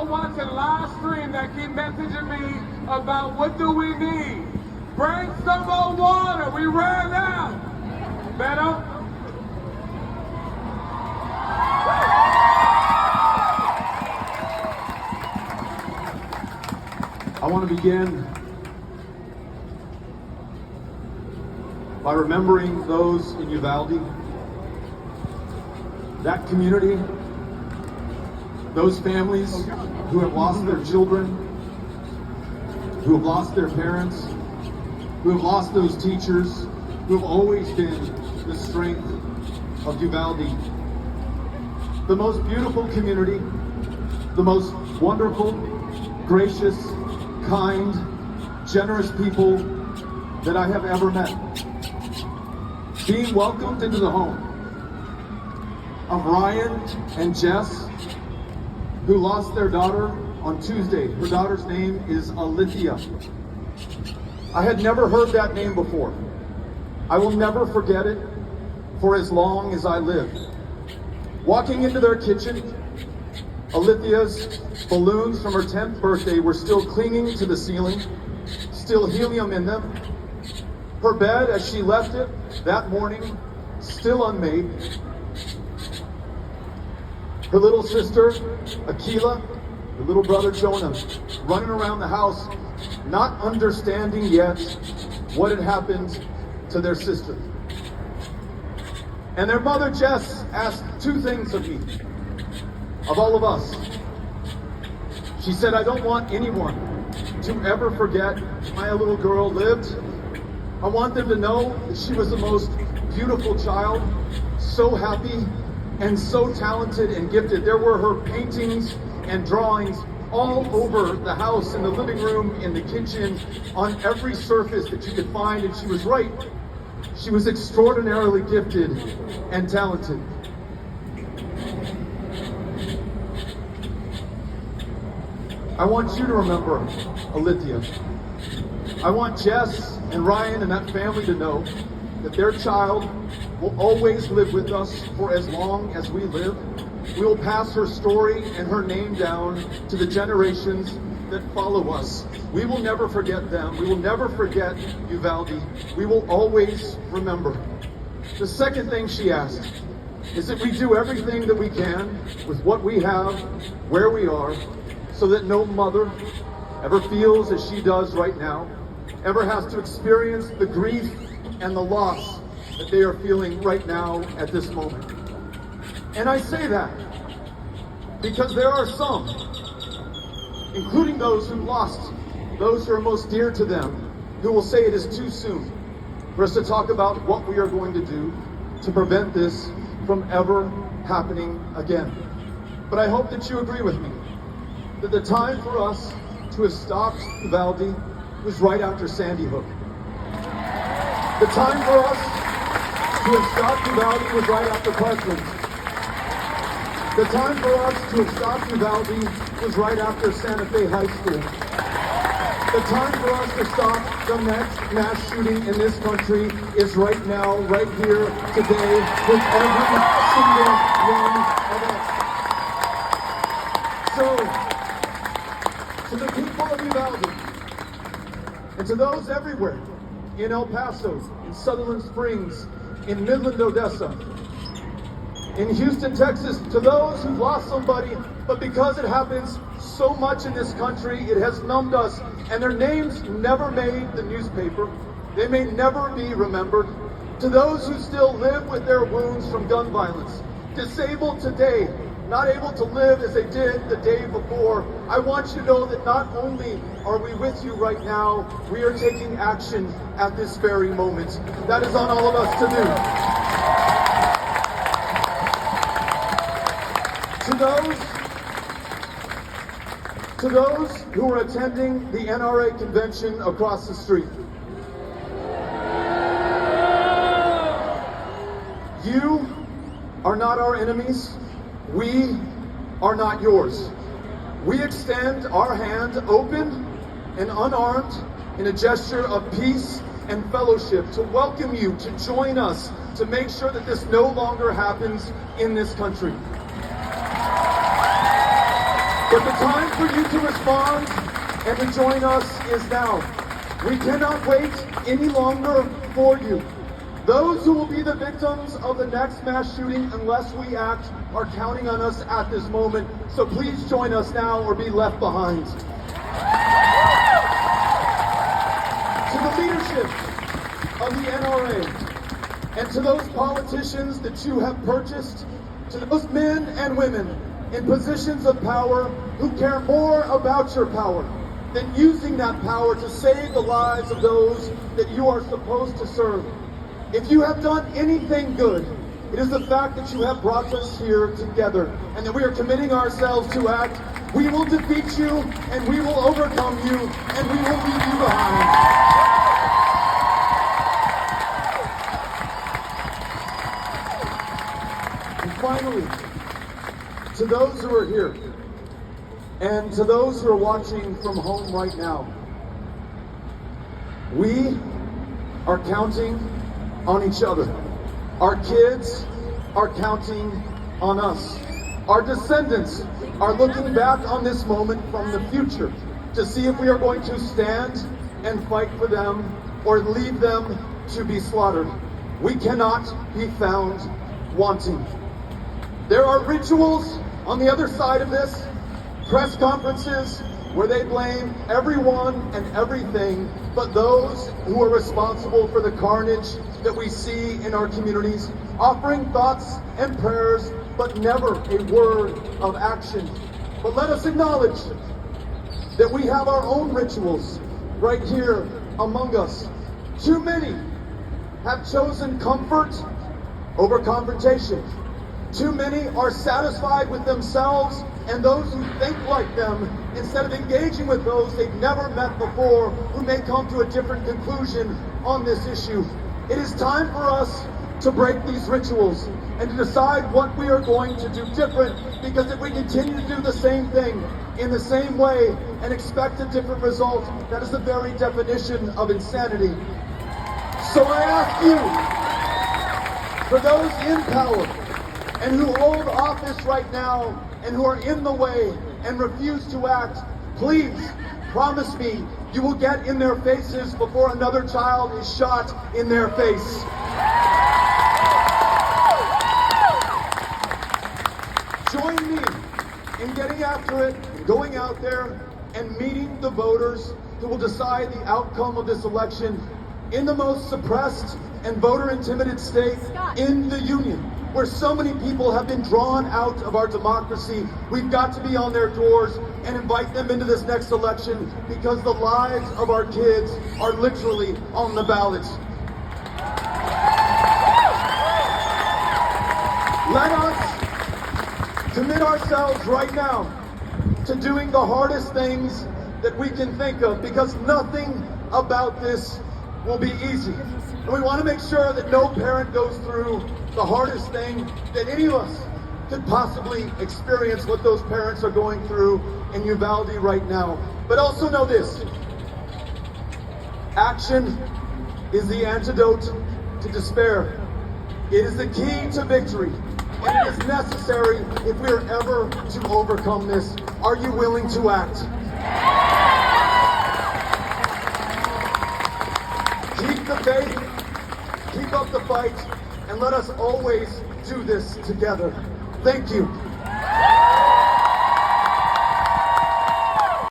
y'all watching live stream that keep messaging me about what do we need. Bring some more water. We ran out. Better? I want to begin by remembering those in Uvalde, that community, those families who have lost their children, who have lost their parents, who have lost those teachers, who have always been the strength of Uvalde. The most beautiful community, the most wonderful, gracious, kind, generous people that I have ever met. Being welcomed into the home of Ryan and Jess, who lost their daughter on Tuesday. Her daughter's name is Alithia. I had never heard that name before. I will never forget it for as long as I live. Walking into their kitchen, Alithia's balloons from her 10th birthday were still clinging to the ceiling, still helium in them. Her bed, as she left it that morning, still unmade. Her little sister, Akila, her little brother, Jonah, running around the house, not understanding yet what had happened to their sister. And their mother, Jess, asked two things of me, of all of us. She said, I don't want anyone to ever forget my little girl lived. I want them to know that she was the most beautiful child, so happy and so talented and gifted. There were her paintings and drawings all over the house, in the living room, in the kitchen, on every surface that you could find, and she was right. She was extraordinarily gifted and talented. I want you to remember Alithia. I want Jess and Ryan and that family to know that their child will always live with us for as long as we live. We will pass her story and her name down to the generations that follow us. We will never forget them. We will never forget Uvalde. We will always remember. The second thing she asked is that we do everything that we can with what we have, where we are, so that no mother ever feels as she does right now, ever has to experience the grief and the loss that they are feeling right now at this moment. And I say that because there are some, including those who lost those who are most dear to them, who will say it is too soon for us to talk about what we are going to do to prevent this from ever happening again. But I hope that you agree with me that the time for us to have stopped Uvalde was right after Sandy Hook. The time for us to have stopped Uvalde was right after Parkland. The time for us to have stopped Uvalde was right after Santa Fe High School. The time for us to stop the next mass shooting in this country is right now, right here, today, with every single one of us. So, to the people of Uvalde, and to those everywhere, in El Paso, in Sutherland Springs, in Midland, Odessa, in Houston, Texas, to those who've lost somebody, but because it happens so much in this country, it has numbed us, and their names never made the newspaper. They may never be remembered. To those who still live with their wounds from gun violence, disabled today, not able to live as they did the day before, I want you to know that not only are we with you right now, we are taking action at this very moment. That is on all of us to do. To those who are attending the NRA convention across the street, you are not our enemies. We are not yours. We extend our hand open and unarmed in a gesture of peace and fellowship to welcome you to join us to make sure that this no longer happens in this country. But the time for you to respond and to join us is now. We cannot wait any longer for you. Those who will be the victims of the next mass shooting, unless we act, are counting on us at this moment. So please join us now or be left behind. To the leadership of the NRA and to those politicians that you have purchased, to those men and women in positions of power who care more about your power than using that power to save the lives of those that you are supposed to serve. If you have done anything good, it is the fact that you have brought us here together and that we are committing ourselves to act. We will defeat you and we will overcome you and we will leave you behind. And finally, to those who are here and to those who are watching from home right now, we are counting on each other. Our kids are counting on us. Our descendants are looking back on this moment from the future to see if we are going to stand and fight for them or leave them to be slaughtered. We cannot be found wanting. There are rituals on the other side of this, press conferences where they blame everyone and everything but those who are responsible for the carnage that we see in our communities, offering thoughts and prayers, but never a word of action. But let us acknowledge that we have our own rituals right here among us. Too many have chosen comfort over confrontation. Too many are satisfied with themselves and those who think like them instead of engaging with those they've never met before who may come to a different conclusion on this issue. It is time for us to break these rituals and to decide what we are going to do different, because if we continue to do the same thing in the same way and expect a different result, that is the very definition of insanity. So I ask you, for those in power and who hold office right now and who are in the way and refuse to act, please promise me you will get in their faces before another child is shot in their face. Join me in getting after it, going out there and meeting the voters who will decide the outcome of this election in the most suppressed and voter-intimidated state in the Union, where so many people have been drawn out of our democracy. We've got to be on their doors and invite them into this next election, because the lives of our kids are literally on the ballot. Let us commit ourselves right now to doing the hardest things that we can think of, because nothing about this will be easy. And we want to make sure that no parent goes through the hardest thing that any of us could possibly experience, what those parents are going through in Uvalde right now. But also know this: action is the antidote to despair. It is the key to victory, and it is necessary if we are ever to overcome this. Are you willing to act? Keep the faith, keep up the fight, and let us always do this together. Thank you.